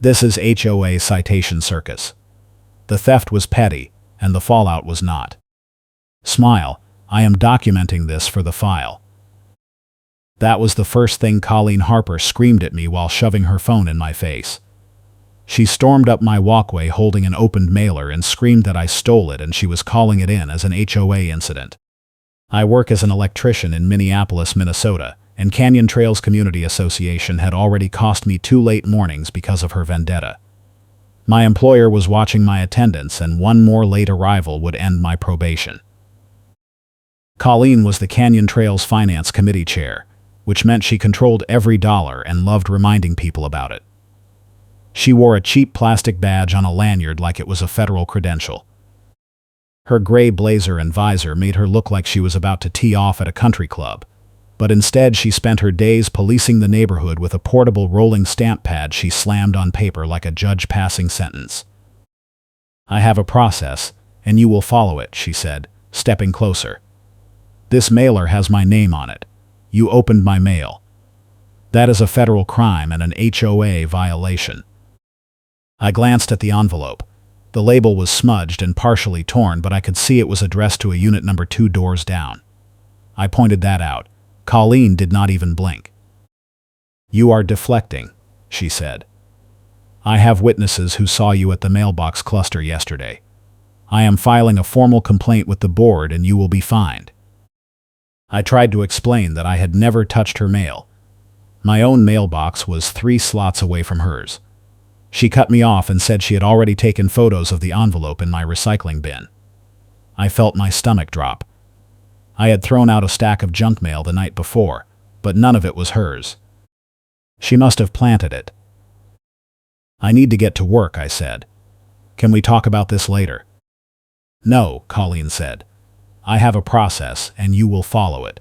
This is HOA citation circus. The theft was petty, and the fallout was not. Smile, I am documenting this for the file. That was the first thing Colleen Harper screamed at me while shoving her phone in my face. She stormed up my walkway holding an opened mailer and screamed that I stole it and she was calling it in as an HOA incident. I work as an electrician in Minneapolis, Minnesota, and Canyon Trails Community Association had already cost me 2 late mornings because of her vendetta. My employer was watching my attendance, and one more late arrival would end my probation. Colleen was the Canyon Trails Finance Committee chair, which meant she controlled every dollar and loved reminding people about it. She wore a cheap plastic badge on a lanyard like it was a federal credential. Her gray blazer and visor made her look like she was about to tee off at a country club, but instead she spent her days policing the neighborhood with a portable rolling stamp pad she slammed on paper like a judge passing sentence. I have a process, and you will follow it, she said, stepping closer. This mailer has my name on it. You opened my mail. That is a federal crime and an HOA violation. I glanced at the envelope. The label was smudged and partially torn, but I could see it was addressed to a unit number 2 doors down. I pointed that out. Colleen did not even blink. You are deflecting, she said. I have witnesses who saw you at the mailbox cluster yesterday. I am filing a formal complaint with the board and you will be fined. I tried to explain that I had never touched her mail. My own mailbox was 3 slots away from hers. She cut me off and said she had already taken photos of the envelope in my recycling bin. I felt my stomach drop. I had thrown out a stack of junk mail the night before, but none of it was hers. She must have planted it. I need to get to work, I said. Can we talk about this later? No, Colleen said. I have a process, and you will follow it.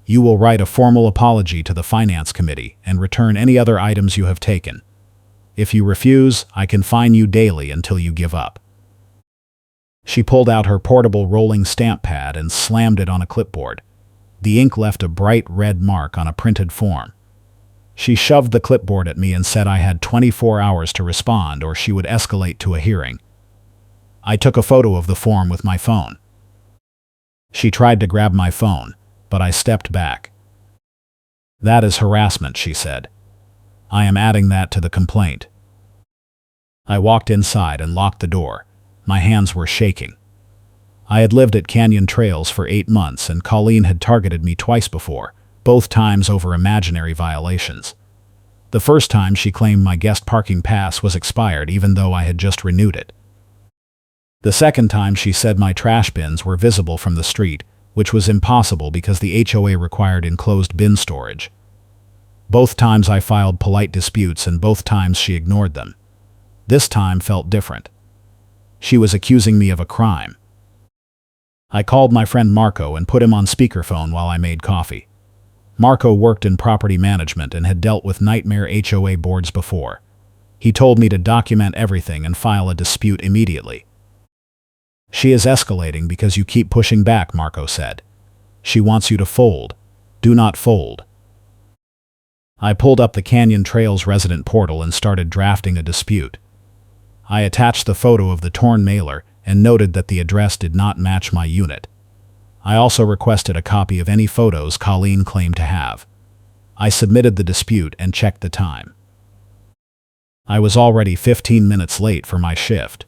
You will write a formal apology to the Finance Committee and return any other items you have taken. If you refuse, I can fine you daily until you give up. She pulled out her portable rolling stamp pad and slammed it on a clipboard. The ink left a bright red mark on a printed form. She shoved the clipboard at me and said I had 24 hours to respond or she would escalate to a hearing. I took a photo of the form with my phone. She tried to grab my phone, but I stepped back. That is harassment, she said. I am adding that to the complaint. I walked inside and locked the door. My hands were shaking. I had lived at Canyon Trails for 8 months and Colleen had targeted me twice before, both times over imaginary violations. The first time she claimed my guest parking pass was expired even though I had just renewed it. The second time she said my trash bins were visible from the street, which was impossible because the HOA required enclosed bin storage. Both times I filed polite disputes and both times she ignored them. This time felt different. She was accusing me of a crime. I called my friend Marco and put him on speakerphone while I made coffee. Marco worked in property management and had dealt with nightmare HOA boards before. He told me to document everything and file a dispute immediately. She is escalating because you keep pushing back, Marco said. She wants you to fold. Do not fold. I pulled up the Canyon Trails resident portal and started drafting a dispute. I attached the photo of the torn mailer and noted that the address did not match my unit. I also requested a copy of any photos Colleen claimed to have. I submitted the dispute and checked the time. I was already 15 minutes late for my shift.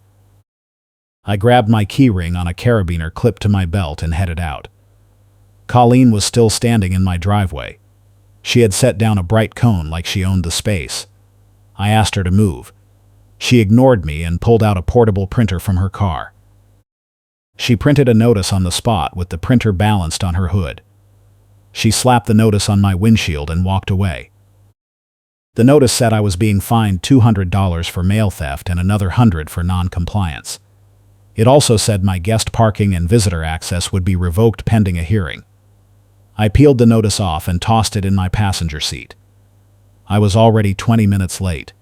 I grabbed my keyring on a carabiner clipped to my belt and headed out. Colleen was still standing in my driveway. She had set down a bright cone like she owned the space. I asked her to move. She ignored me and pulled out a portable printer from her car. She printed a notice on the spot with the printer balanced on her hood. She slapped the notice on my windshield and walked away. The notice said I was being fined $200 for mail theft and another $100 for non-compliance. It also said my guest parking and visitor access would be revoked pending a hearing. I peeled the notice off and tossed it in my passenger seat. I was already 20 minutes late.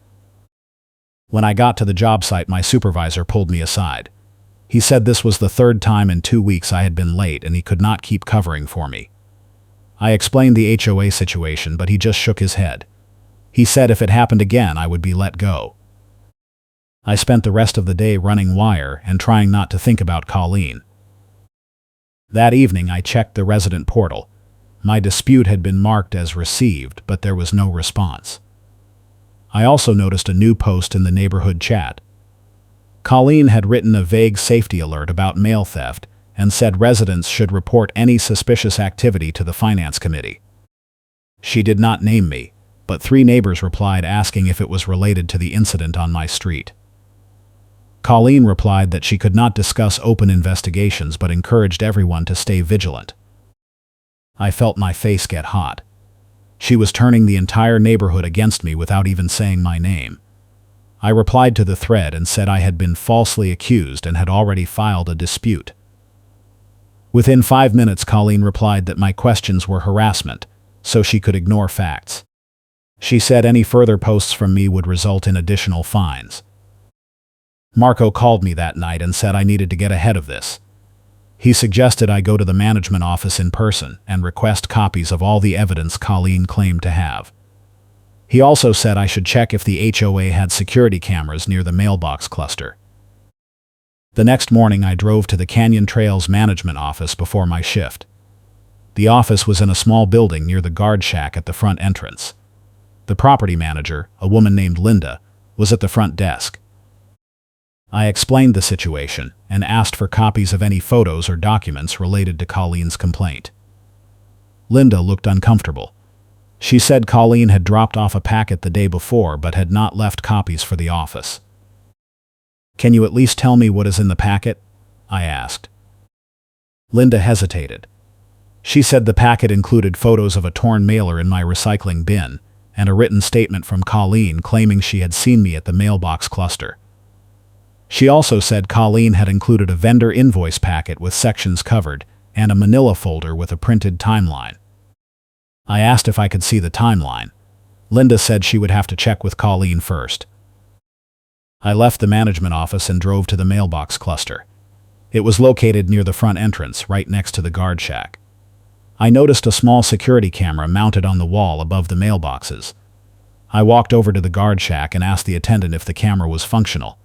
When I got to the job site, my supervisor pulled me aside. He said this was the 3rd time in 2 weeks I had been late and he could not keep covering for me. I explained the HOA situation, but he just shook his head. He said if it happened again, I would be let go. I spent the rest of the day running wire and trying not to think about Colleen. That evening, I checked the resident portal. My dispute had been marked as received, but there was no response. I also noticed a new post in the neighborhood chat. Colleen had written a vague safety alert about mail theft and said residents should report any suspicious activity to the finance committee. She did not name me, but 3 neighbors replied asking if it was related to the incident on my street. Colleen replied that she could not discuss open investigations but encouraged everyone to stay vigilant. I felt my face get hot. She was turning the entire neighborhood against me without even saying my name. I replied to the thread and said I had been falsely accused and had already filed a dispute. Within 5 minutes, Colleen replied that my questions were harassment, so she could ignore facts. She said any further posts from me would result in additional fines. Marco called me that night and said I needed to get ahead of this. He suggested I go to the management office in person and request copies of all the evidence Colleen claimed to have. He also said I should check if the HOA had security cameras near the mailbox cluster. The next morning, I drove to the Canyon Trails management office before my shift. The office was in a small building near the guard shack at the front entrance. The property manager, a woman named Linda, was at the front desk. I explained the situation and asked for copies of any photos or documents related to Colleen's complaint. Linda looked uncomfortable. She said Colleen had dropped off a packet the day before but had not left copies for the office. "Can you at least tell me what is in the packet?" I asked. Linda hesitated. She said the packet included photos of a torn mailer in my recycling bin and a written statement from Colleen claiming she had seen me at the mailbox cluster. She also said Colleen had included a vendor invoice packet with sections covered and a manila folder with a printed timeline. I asked if I could see the timeline. Linda said she would have to check with Colleen first. I left the management office and drove to the mailbox cluster. It was located near the front entrance, right next to the guard shack. I noticed a small security camera mounted on the wall above the mailboxes. I walked over to the guard shack and asked the attendant if the camera was functional.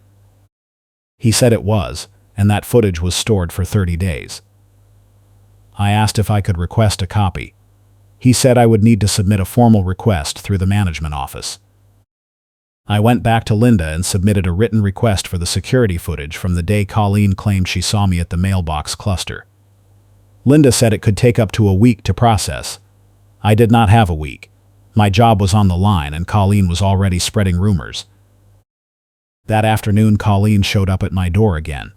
He said it was, and that footage was stored for 30 days. I asked if I could request a copy. He said I would need to submit a formal request through the management office. I went back to Linda and submitted a written request for the security footage from the day Colleen claimed she saw me at the mailbox cluster. Linda said it could take up to a week to process. I did not have a week. My job was on the line and Colleen was already spreading rumors. That afternoon, Colleen showed up at my door again.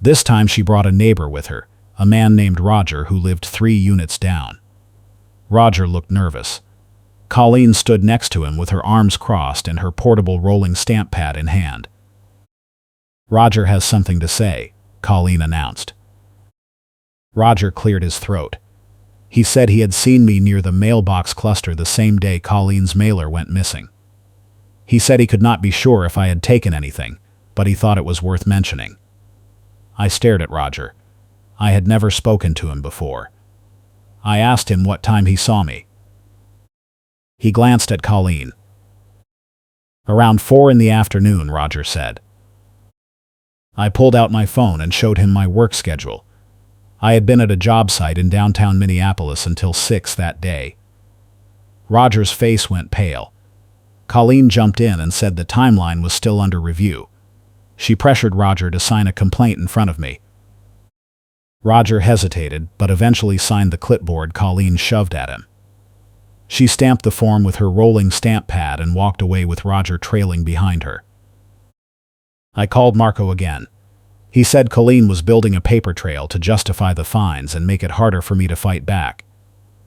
This time she brought a neighbor with her, a man named Roger who lived 3 units down. Roger looked nervous. Colleen stood next to him with her arms crossed and her portable rolling stamp pad in hand. "Roger has something to say," Colleen announced. Roger cleared his throat. He said he had seen me near the mailbox cluster the same day Colleen's mailer went missing. He said he could not be sure if I had taken anything, but he thought it was worth mentioning. I stared at Roger. I had never spoken to him before. I asked him what time he saw me. He glanced at Colleen. "Around 4 in the afternoon," Roger said. I pulled out my phone and showed him my work schedule. I had been at a job site in downtown Minneapolis until 6 that day. Roger's face went pale. Colleen jumped in and said the timeline was still under review. She pressured Roger to sign a complaint in front of me. Roger hesitated, but eventually signed the clipboard Colleen shoved at him. She stamped the form with her rolling stamp pad and walked away with Roger trailing behind her. I called Marco again. He said Colleen was building a paper trail to justify the fines and make it harder for me to fight back.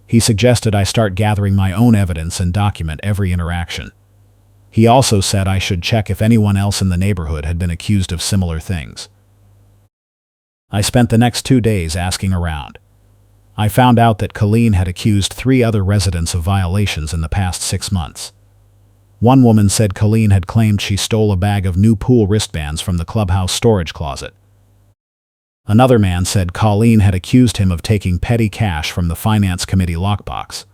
He suggested I start gathering my own evidence and document every interaction. He also said I should check if anyone else in the neighborhood had been accused of similar things. I spent the next 2 days asking around. I found out that Colleen had accused 3 other residents of violations in the past 6 months. One woman said Colleen had claimed she stole a bag of new pool wristbands from the clubhouse storage closet. Another man said Colleen had accused him of taking petty cash from the finance committee lockbox.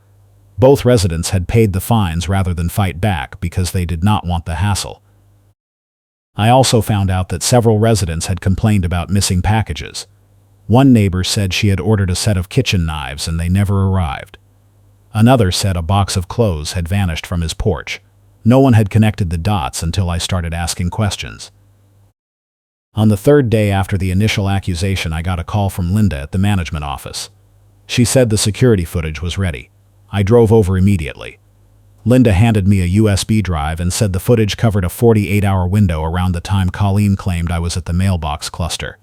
Both residents had paid the fines rather than fight back because they did not want the hassle. I also found out that several residents had complained about missing packages. One neighbor said she had ordered a set of kitchen knives and they never arrived. Another said a box of clothes had vanished from his porch. No one had connected the dots until I started asking questions. On the third day after the initial accusation, I got a call from Linda at the management office. She said the security footage was ready. I drove over immediately. Linda handed me a USB drive and said the footage covered a 48-hour window around the time Colleen claimed I was at the mailbox cluster.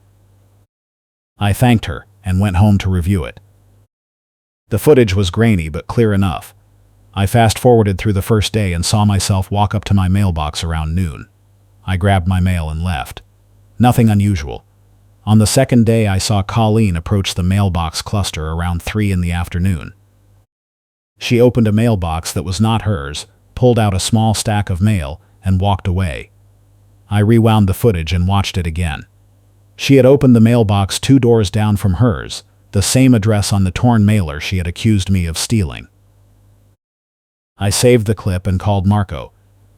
I thanked her and went home to review it. The footage was grainy but clear enough. I fast-forwarded through the first day and saw myself walk up to my mailbox around noon. I grabbed my mail and left. Nothing unusual. On the second day, I saw Colleen approach the mailbox cluster around 3 in the afternoon. She opened a mailbox that was not hers, pulled out a small stack of mail, and walked away. I rewound the footage and watched it again. She had opened the mailbox 2 doors down from hers, the same address on the torn mailer she had accused me of stealing. I saved the clip and called Marco.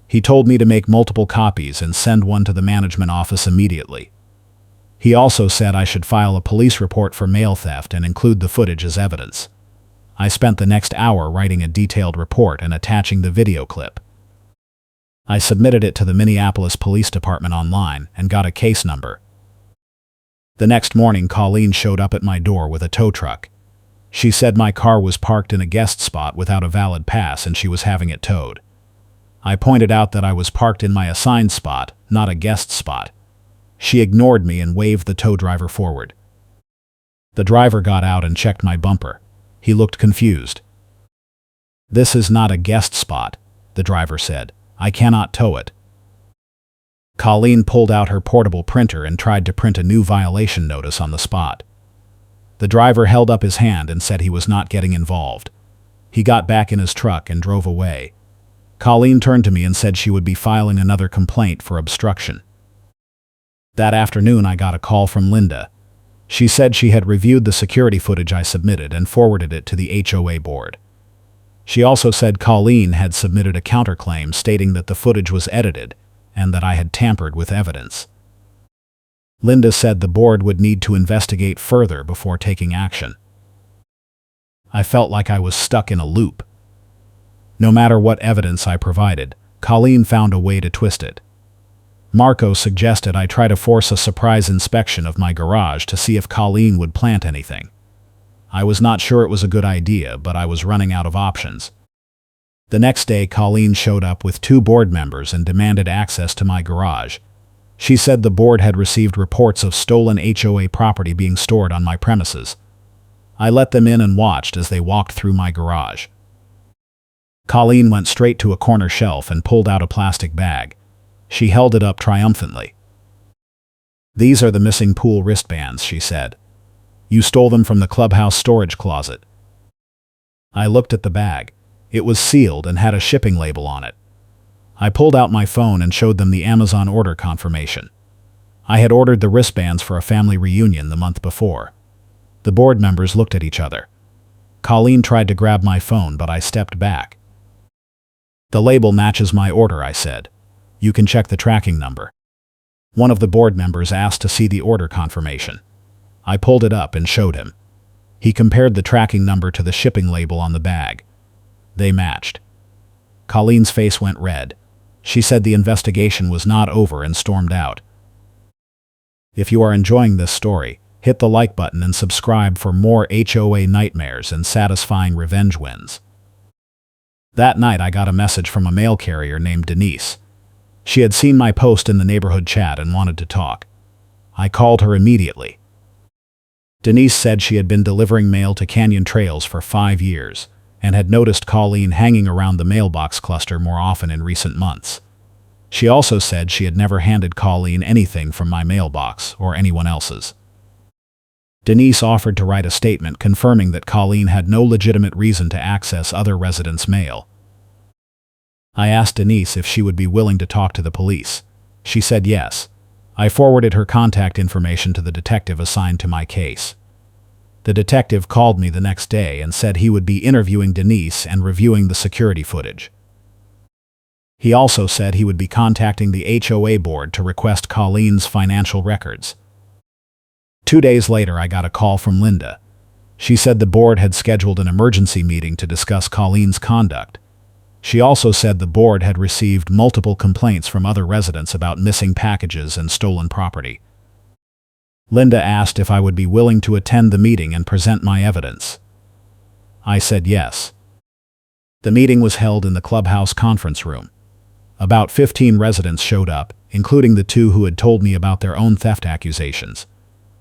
He told me to make multiple copies and send one to the management office immediately. He also said I should file a police report for mail theft and include the footage as evidence. I spent the next hour writing a detailed report and attaching the video clip. I submitted it to the Minneapolis Police Department online and got a case number. The next morning, Colleen showed up at my door with a tow truck. She said my car was parked in a guest spot without a valid pass and she was having it towed. I pointed out that I was parked in my assigned spot, not a guest spot. She ignored me and waved the tow driver forward. The driver got out and checked my bumper. He looked confused. "This is not a guest spot," the driver said. "I cannot tow it." Colleen pulled out her portable printer and tried to print a new violation notice on the spot. The driver held up his hand and said he was not getting involved. He got back in his truck and drove away. Colleen turned to me and said she would be filing another complaint for obstruction. That afternoon, I got a call from Linda. She said she had reviewed the security footage I submitted and forwarded it to the HOA board. She also said Colleen had submitted a counterclaim stating that the footage was edited and that I had tampered with evidence. Linda said the board would need to investigate further before taking action. I felt like I was stuck in a loop. No matter what evidence I provided, Colleen found a way to twist it. Marco suggested I try to force a surprise inspection of my garage to see if Colleen would plant anything. I was not sure it was a good idea, but I was running out of options. The next day, Colleen showed up with 2 board members and demanded access to my garage. She said the board had received reports of stolen HOA property being stored on my premises. I let them in and watched as they walked through my garage. Colleen went straight to a corner shelf and pulled out a plastic bag. She held it up triumphantly. "These are the missing pool wristbands," she said. "You stole them from the clubhouse storage closet." I looked at the bag. It was sealed and had a shipping label on it. I pulled out my phone and showed them the Amazon order confirmation. I had ordered the wristbands for a family reunion the month before. The board members looked at each other. Colleen tried to grab my phone, but I stepped back. "The label matches my order," I said. "You can check the tracking number." One of the board members asked to see the order confirmation. I pulled it up and showed him. He compared the tracking number to the shipping label on the bag. They matched. Colleen's face went red. She said the investigation was not over and stormed out. If you are enjoying this story, hit the like button and subscribe for more HOA nightmares and satisfying revenge wins. That night, I got a message from a mail carrier named Denise. She had seen my post in the neighborhood chat and wanted to talk. I called her immediately. Denise said she had been delivering mail to Canyon Trails for 5 years and had noticed Colleen hanging around the mailbox cluster more often in recent months. She also said she had never handed Colleen anything from my mailbox or anyone else's. Denise offered to write a statement confirming that Colleen had no legitimate reason to access other residents' mail. I asked Denise if she would be willing to talk to the police. She said yes. I forwarded her contact information to the detective assigned to my case. The detective called me the next day and said he would be interviewing Denise and reviewing the security footage. He also said he would be contacting the HOA board to request Colleen's financial records. 2 days later, I got a call from Linda. She said the board had scheduled an emergency meeting to discuss Colleen's conduct. She also said the board had received multiple complaints from other residents about missing packages and stolen property. Linda asked if I would be willing to attend the meeting and present my evidence. I said yes. The meeting was held in the clubhouse conference room. About 15 residents showed up, including the 2 who had told me about their own theft accusations.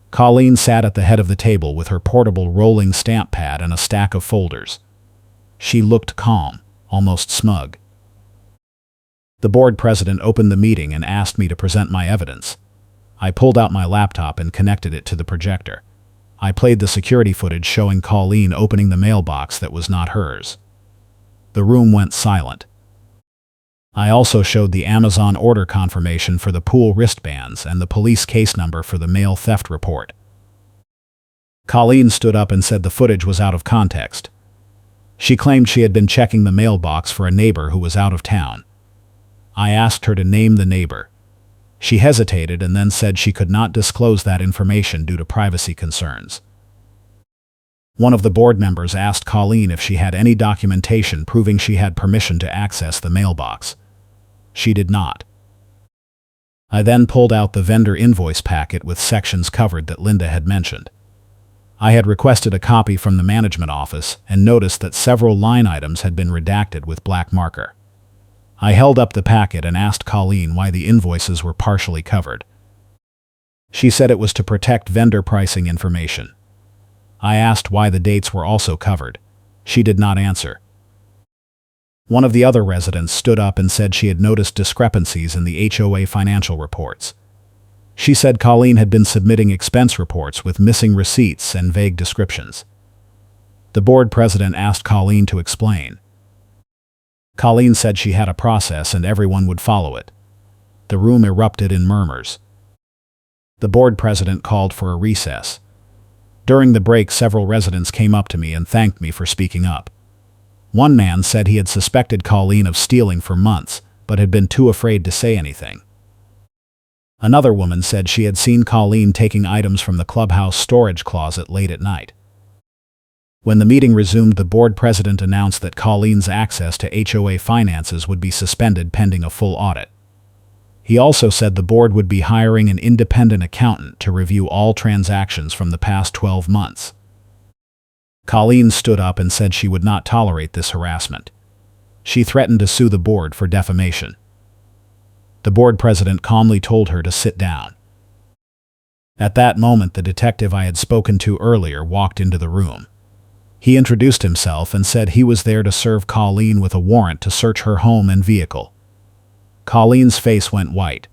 Colleen sat at the head of the table with her portable rolling stamp pad and a stack of folders. She looked calm, almost smug. The board president opened the meeting and asked me to present my evidence. I pulled out my laptop and connected it to the projector. I played the security footage showing Colleen opening the mailbox that was not hers. The room went silent. I also showed the Amazon order confirmation for the pool wristbands and the police case number for the mail theft report. Colleen stood up and said the footage was out of context. She claimed she had been checking the mailbox for a neighbor who was out of town. I asked her to name the neighbor. She hesitated and then said she could not disclose that information due to privacy concerns. One of the board members asked Colleen if she had any documentation proving she had permission to access the mailbox. She did not. I then pulled out the vendor invoice packet with sections covered that Linda had mentioned. I had requested a copy from the management office and noticed that several line items had been redacted with black marker. I held up the packet and asked Colleen why the invoices were partially covered. She said it was to protect vendor pricing information. I asked why the dates were also covered. She did not answer. One of the other residents stood up and said she had noticed discrepancies in the HOA financial reports. She said Colleen had been submitting expense reports with missing receipts and vague descriptions. The board president asked Colleen to explain. Colleen said she had a process and everyone would follow it. The room erupted in murmurs. The board president called for a recess. During the break, several residents came up to me and thanked me for speaking up. One man said he had suspected Colleen of stealing for months, but had been too afraid to say anything. Another woman said she had seen Colleen taking items from the clubhouse storage closet late at night. When the meeting resumed, the board president announced that Colleen's access to HOA finances would be suspended pending a full audit. He also said the board would be hiring an independent accountant to review all transactions from the past 12 months. Colleen stood up and said she would not tolerate this harassment. She threatened to sue the board for defamation. The board president calmly told her to sit down. At that moment, the detective I had spoken to earlier walked into the room. He introduced himself and said he was there to serve Colleen with a warrant to search her home and vehicle. Colleen's face went white.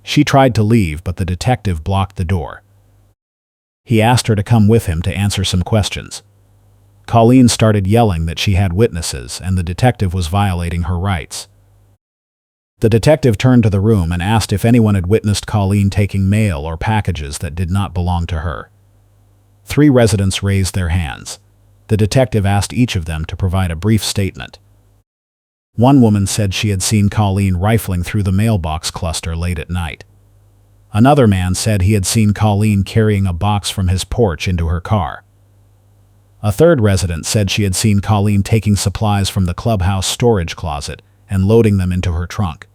She tried to leave, but the detective blocked the door. He asked her to come with him to answer some questions. Colleen started yelling that she had witnesses and the detective was violating her rights. The detective turned to the room and asked if anyone had witnessed Colleen taking mail or packages that did not belong to her. 3 residents raised their hands. The detective asked each of them to provide a brief statement. One woman said she had seen Colleen rifling through the mailbox cluster late at night. Another man said he had seen Colleen carrying a box from his porch into her car. A third resident said she had seen Colleen taking supplies from the clubhouse storage closet and loading them into her trunk.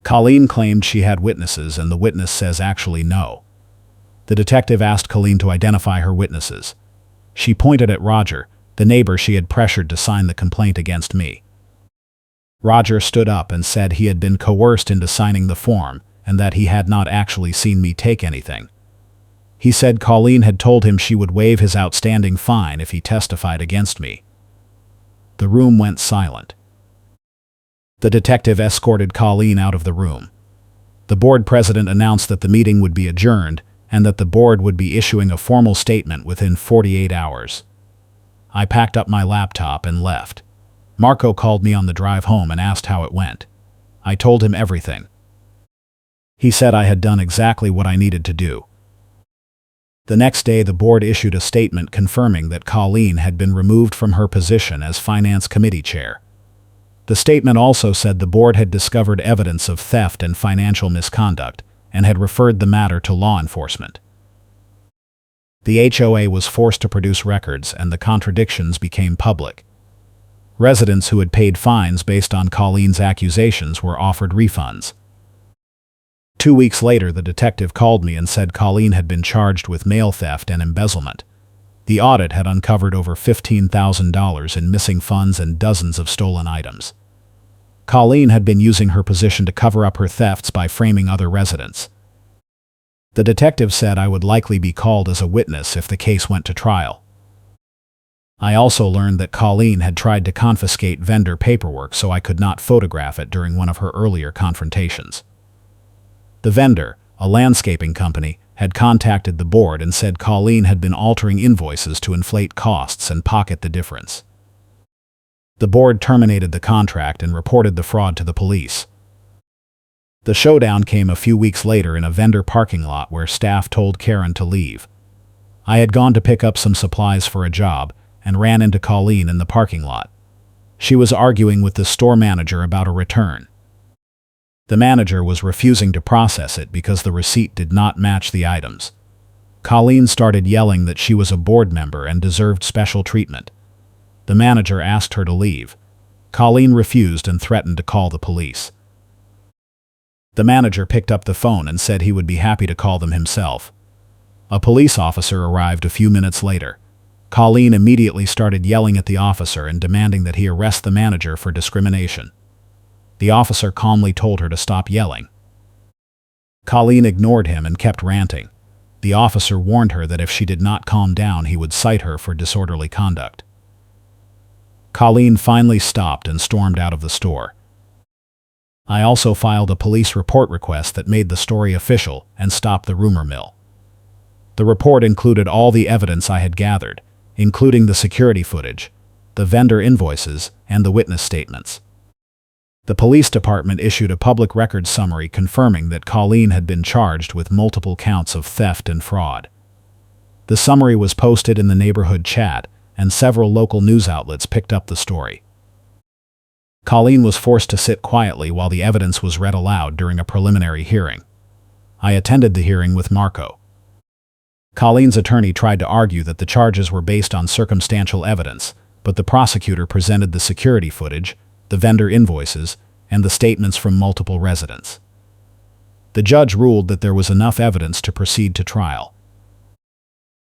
Colleen claimed she had witnesses, and the witness says actually no. The detective asked Colleen to identify her witnesses. She pointed at Roger, the neighbor she had pressured to sign the complaint against me. Roger stood up and said he had been coerced into signing the form and that he had not actually seen me take anything. He said Colleen had told him she would waive his outstanding fine if he testified against me. The room went silent. The detective escorted Colleen out of the room. The board president announced that the meeting would be adjourned and that the board would be issuing a formal statement within 48 hours. I packed up my laptop and left. Marco called me on the drive home and asked how it went. I told him everything. He said I had done exactly what I needed to do. The next day, the board issued a statement confirming that Colleen had been removed from her position as Finance Committee Chair. The statement also said the board had discovered evidence of theft and financial misconduct and had referred the matter to law enforcement. The HOA was forced to produce records, and the contradictions became public. Residents who had paid fines based on Colleen's accusations were offered refunds. 2 weeks later, the detective called me and said Colleen had been charged with mail theft and embezzlement. The audit had uncovered over $15,000 in missing funds and dozens of stolen items. Colleen had been using her position to cover up her thefts by framing other residents. The detective said I would likely be called as a witness if the case went to trial. I also learned that Colleen had tried to confiscate vendor paperwork so I could not photograph it during one of her earlier confrontations. The vendor, a landscaping company, had contacted the board and said Colleen had been altering invoices to inflate costs and pocket the difference. The board terminated the contract and reported the fraud to the police. The showdown came a few weeks later in a vendor parking lot where staff told Karen to leave. I had gone to pick up some supplies for a job and ran into Colleen in the parking lot. She was arguing with the store manager about a return. The manager was refusing to process it because the receipt did not match the items. Colleen started yelling that she was a board member and deserved special treatment. The manager asked her to leave. Colleen refused and threatened to call the police. The manager picked up the phone and said he would be happy to call them himself. A police officer arrived a few minutes later. Colleen immediately started yelling at the officer and demanding that he arrest the manager for discrimination. The officer calmly told her to stop yelling. Colleen ignored him and kept ranting. The officer warned her that if she did not calm down, he would cite her for disorderly conduct. Colleen finally stopped and stormed out of the store. I also filed a police report request that made the story official and stopped the rumor mill. The report included all the evidence I had gathered, including the security footage, the vendor invoices, and the witness statements. The police department issued a public records summary confirming that Colleen had been charged with multiple counts of theft and fraud. The summary was posted in the neighborhood chat, and several local news outlets picked up the story. Colleen was forced to sit quietly while the evidence was read aloud during a preliminary hearing. I attended the hearing with Marco. Colleen's attorney tried to argue that the charges were based on circumstantial evidence, but the prosecutor presented the security footage, the vendor invoices, and the statements from multiple residents. The judge ruled that there was enough evidence to proceed to trial.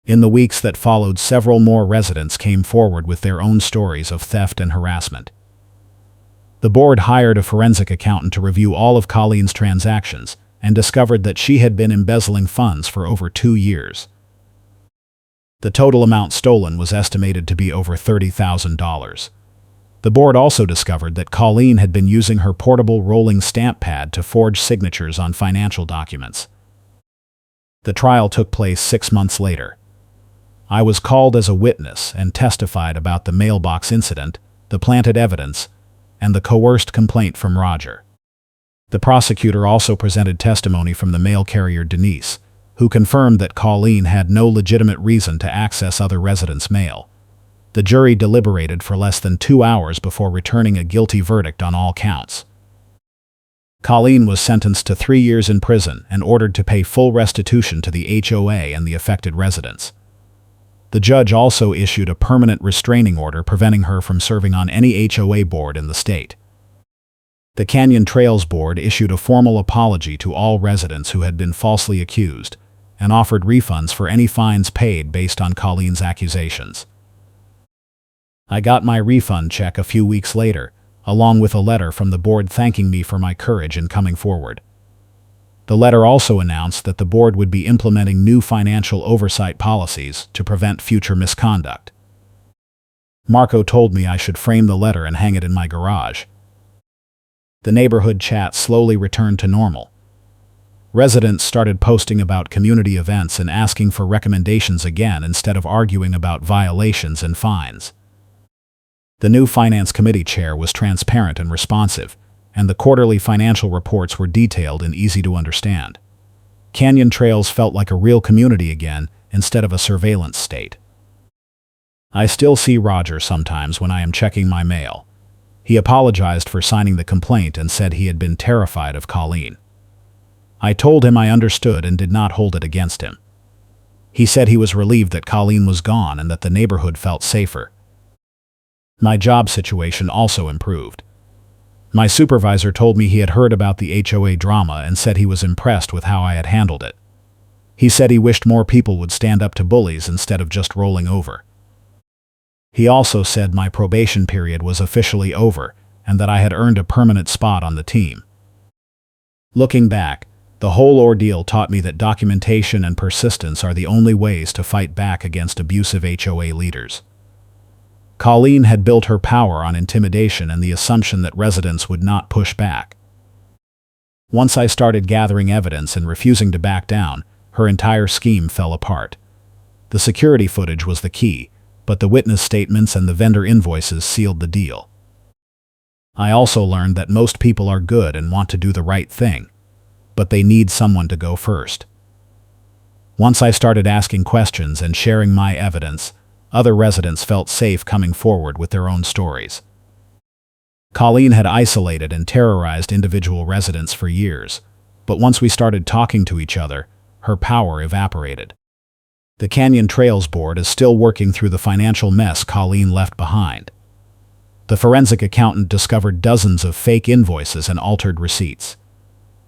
In the weeks that followed, several more residents came forward with their own stories of theft and harassment. The board hired a forensic accountant to review all of Colleen's transactions and discovered that she had been embezzling funds for over 2 years. The total amount stolen was estimated to be over $30,000. The board also discovered that Colleen had been using her portable rolling stamp pad to forge signatures on financial documents. The trial took place 6 months later. I was called as a witness and testified about the mailbox incident, the planted evidence, and the coerced complaint from Roger. The prosecutor also presented testimony from the mail carrier Denise, who confirmed that Colleen had no legitimate reason to access other residents' mail. The jury deliberated for less than 2 hours before returning a guilty verdict on all counts. Colleen was sentenced to 3 years in prison and ordered to pay full restitution to the HOA and the affected residents. The judge also issued a permanent restraining order preventing her from serving on any HOA board in the state. The Canyon Trails Board issued a formal apology to all residents who had been falsely accused and offered refunds for any fines paid based on Colleen's accusations. I got my refund check a few weeks later, along with a letter from the board thanking me for my courage in coming forward. The letter also announced that the board would be implementing new financial oversight policies to prevent future misconduct. Marco told me I should frame the letter and hang it in my garage. The neighborhood chat slowly returned to normal. Residents started posting about community events and asking for recommendations again instead of arguing about violations and fines. The new Finance Committee chair was transparent and responsive, and the quarterly financial reports were detailed and easy to understand. Canyon Trails felt like a real community again, instead of a surveillance state. I still see Roger sometimes when I am checking my mail. He apologized for signing the complaint and said he had been terrified of Colleen. I told him I understood and did not hold it against him. He said he was relieved that Colleen was gone and that the neighborhood felt safer. My job situation also improved. My supervisor told me he had heard about the HOA drama and said he was impressed with how I had handled it. He said he wished more people would stand up to bullies instead of just rolling over. He also said my probation period was officially over and that I had earned a permanent spot on the team. Looking back, the whole ordeal taught me that documentation and persistence are the only ways to fight back against abusive HOA leaders. Colleen had built her power on intimidation and the assumption that residents would not push back. Once I started gathering evidence and refusing to back down, her entire scheme fell apart. The security footage was the key, but the witness statements and the vendor invoices sealed the deal. I also learned that most people are good and want to do the right thing, but they need someone to go first. Once I started asking questions and sharing my evidence, other residents felt safe coming forward with their own stories. Colleen had isolated and terrorized individual residents for years, but once we started talking to each other, her power evaporated. The Canyon Trails Board is still working through the financial mess Colleen left behind. The forensic accountant discovered dozens of fake invoices and altered receipts.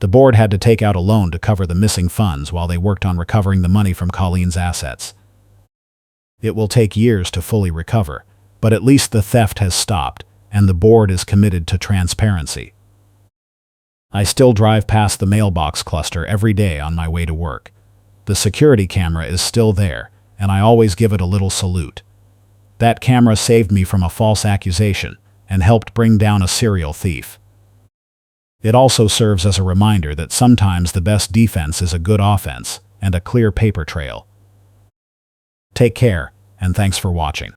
The board had to take out a loan to cover the missing funds while they worked on recovering the money from Colleen's assets. It will take years to fully recover, but at least the theft has stopped, and the board is committed to transparency. I still drive past the mailbox cluster every day on my way to work. The security camera is still there, and I always give it a little salute. That camera saved me from a false accusation and helped bring down a serial thief. It also serves as a reminder that sometimes the best defense is a good offense and a clear paper trail. Take care, and thanks for watching.